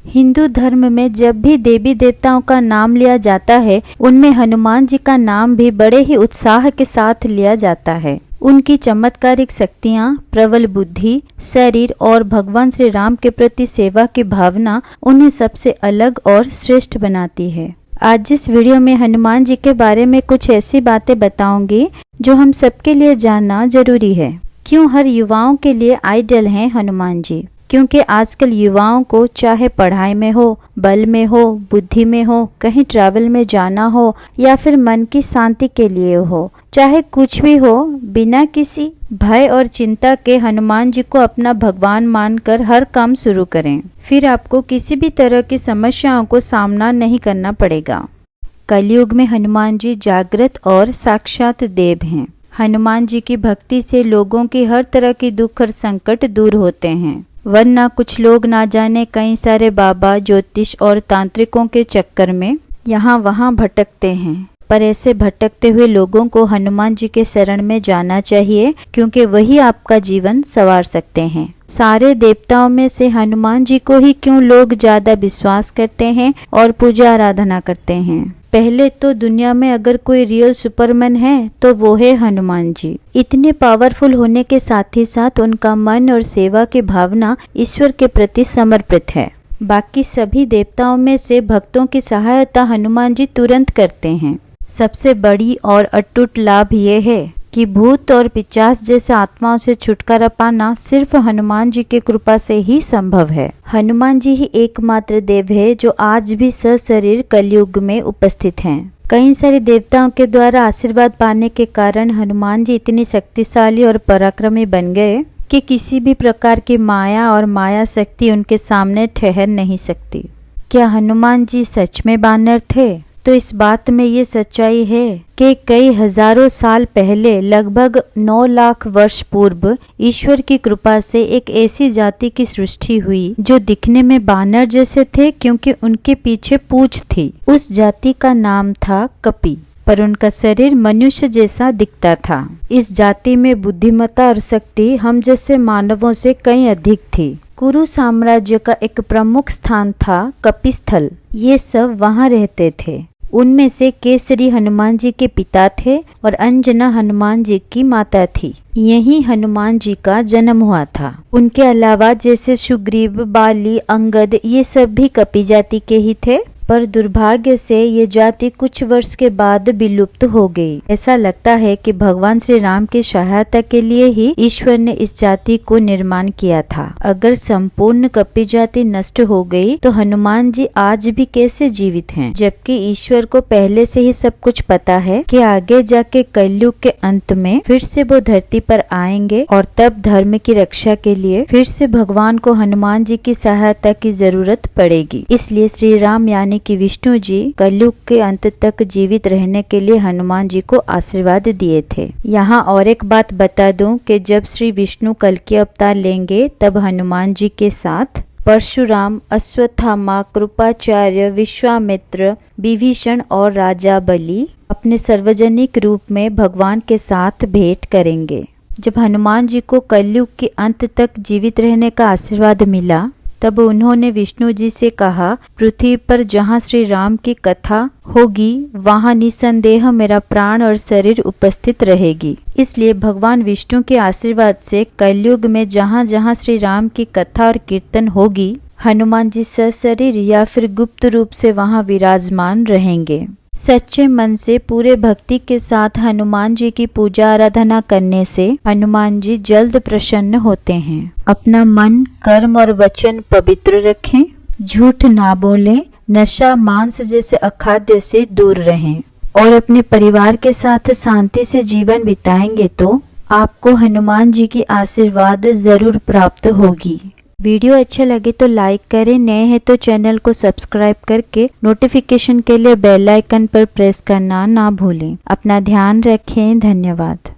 हिंदू धर्म में जब भी देवी देवताओं का नाम लिया जाता है, उनमें हनुमान जी का नाम भी बड़े ही उत्साह के साथ लिया जाता है। उनकी चमत्कारिक शक्तियाँ, प्रबल बुद्धि, शरीर और भगवान श्री राम के प्रति सेवा की भावना उन्हें सबसे अलग और श्रेष्ठ बनाती है। आज इस वीडियो में हनुमान जी के बारे में कुछ ऐसी बातें बताऊंगी जो हम सबके लिए जानना जरूरी है। क्यों हर युवाओं के लिए आइडल हैं हनुमान जी? क्योंकि आजकल युवाओं को चाहे पढ़ाई में हो, बल में हो, बुद्धि में हो, कहीं ट्रैवल में जाना हो या फिर मन की शांति के लिए हो, चाहे कुछ भी हो, बिना किसी भय और चिंता के हनुमान जी को अपना भगवान मानकर हर काम शुरू करें। फिर आपको किसी भी तरह की समस्याओं को सामना नहीं करना पड़ेगा। कलयुग में हनुमान जी जागृत और साक्षात देव हैं। हनुमान जी की भक्ति से लोगों की हर तरह की दुख और संकट दूर होते हैं, वरना कुछ लोग ना जाने कई सारे बाबा, ज्योतिष और तांत्रिकों के चक्कर में यहाँ वहाँ भटकते हैं। पर ऐसे भटकते हुए लोगों को हनुमान जी के शरण में जाना चाहिए, क्योंकि वही आपका जीवन संवार सकते हैं। सारे देवताओं में से हनुमान जी को ही क्यों लोग ज्यादा विश्वास करते हैं और पूजा आराधना करते हैं? पहले तो दुनिया में अगर कोई रियल सुपरमैन है तो वो है हनुमान जी। इतने पावरफुल होने के साथ ही साथ उनका मन और सेवा की भावना ईश्वर के प्रति समर्पित है। बाकी सभी देवताओं में से भक्तों की सहायता हनुमान जी तुरंत करते हैं। सबसे बड़ी और अटूट लाभ ये है कि भूत और पिशाच जैसे आत्माओं से छुटकारा पाना सिर्फ हनुमान जी की कृपा से ही संभव है। हनुमान जी ही एकमात्र देव है जो आज भी सशरीर कलयुग में उपस्थित हैं। कई सारे देवताओं के द्वारा आशीर्वाद पाने के कारण हनुमान जी इतनी शक्तिशाली और पराक्रमी बन गए कि किसी भी प्रकार की माया और माया शक्ति उनके सामने ठहर नहीं सकती। क्या हनुमान जी सच में बानर थे? तो इस बात में ये सच्चाई है कि कई हजारों साल पहले, लगभग 9 लाख वर्ष पूर्व, ईश्वर की कृपा से एक ऐसी जाति की सृष्टि हुई जो दिखने में बानर जैसे थे, क्योंकि उनके पीछे पूंछ थी। उस जाति का नाम था कपि, पर उनका शरीर मनुष्य जैसा दिखता था। इस जाति में बुद्धिमत्ता और शक्ति हम जैसे मानवों से कहीं अधिक थी। कुरु साम्राज्य का एक प्रमुख स्थान था कपिस्थल। ये सब वहाँ रहते थे। उनमें से केसरी हनुमान जी के पिता थे और अंजना हनुमान जी की माता थी। यहीं हनुमान जी का जन्म हुआ था। उनके अलावा जैसे सुग्रीव, बाली, अंगद, ये सब भी कपि जाति के ही थे, पर दुर्भाग्य से ये जाति कुछ वर्ष के बाद विलुप्त हो गई। ऐसा लगता है कि भगवान श्री राम की सहायता के लिए ही ईश्वर ने इस जाति को निर्माण किया था। अगर संपूर्ण कपि जाति नष्ट हो गई तो हनुमान जी आज भी कैसे जीवित हैं? जबकि ईश्वर को पहले से ही सब कुछ पता है कि आगे जाके कलयुग के अंत में फिर से वो धरती पर आएंगे और तब धर्म की रक्षा के लिए फिर से भगवान को हनुमान जी की सहायता की जरूरत पड़ेगी। इसलिए श्री राम यानी कि विष्णु जी कलयुग के अंत तक जीवित रहने के लिए हनुमान जी को आशीर्वाद दिए थे। यहाँ और एक बात बता दूं कि जब श्री विष्णु कल के अवतार लेंगे तब हनुमान जी के साथ परशुराम, अश्वत्थामा, कृपाचार्य, विश्वामित्र, विभीषण और राजा बलि अपने सार्वजनिक रूप में भगवान के साथ भेंट करेंगे। जब हनुमान जी को कलयुग के अंत तक जीवित रहने का आशीर्वाद मिला तब उन्होंने विष्णु जी से कहा, पृथ्वी पर जहाँ श्री राम की कथा होगी वहाँ निसंदेह मेरा प्राण और शरीर उपस्थित रहेगी। इसलिए भगवान विष्णु के आशीर्वाद से कलयुग में जहाँ जहाँ श्री राम की कथा और कीर्तन होगी, हनुमान जी सशरीर या फिर गुप्त रूप से वहाँ विराजमान रहेंगे। सच्चे मन से पूरे भक्ति के साथ हनुमान जी की पूजा आराधना करने से हनुमान जी जल्द प्रसन्न होते हैं। अपना मन, कर्म और वचन पवित्र रखें, झूठ ना बोलें, नशा, मांस जैसे अखाद्य से दूर रहें और अपने परिवार के साथ शांति से जीवन बिताएंगे तो आपको हनुमान जी की आशीर्वाद जरूर प्राप्त होगी। वीडियो अच्छा लगे तो लाइक करें, नए हैं तो चैनल को सब्सक्राइब करके नोटिफिकेशन के लिए बेल आइकन पर प्रेस करना ना भूलें। अपना ध्यान रखें। धन्यवाद।